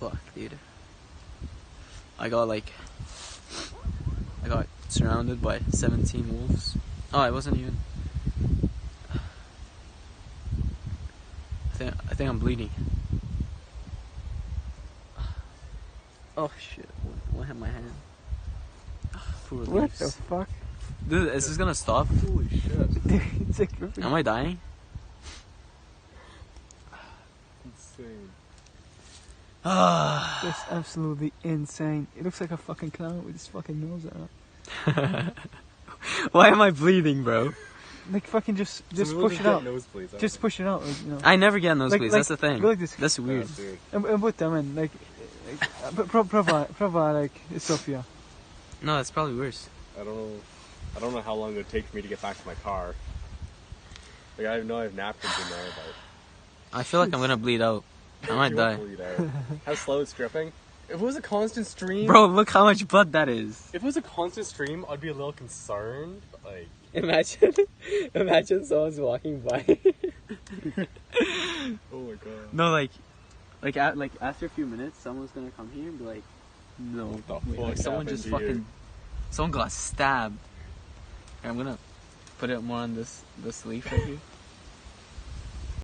Fuck, dude. I got surrounded by 17 wolves. Oh, I wasn't even. I think I'm bleeding. Oh shit! What hit my hand? Poor What leaves. the fuck? Dude, is this gonna stop? Holy shit. Dude, it's like ripping. Am I dying? Insane. Ah. That's absolutely insane. It looks like a fucking clown with his fucking nose out. Why am I bleeding, bro? Like fucking just Some push it out. Nosebleeds, Just push it out, like, you know. I never get nosebleeds. Like, That's the thing. go like this. That's weird. And put them in, like prova, like, Sofia. No, that's probably worse. I don't know how long it would take for me to get back to my car. Like, I know I have napkins in there, but... I feel like I'm gonna bleed out. I might You die. won't bleed out. How slow it's dripping. If it was a constant stream... Bro, look how much blood that is. If it was a constant stream, I'd be a little concerned, but, like... Imagine someone's walking by. Oh my god. No, like after a few minutes, someone's gonna come here and be like, no, What the wait, fuck like someone happened just to fucking, you? someone got stabbed. Here, I'm gonna put it more on this leaf right here.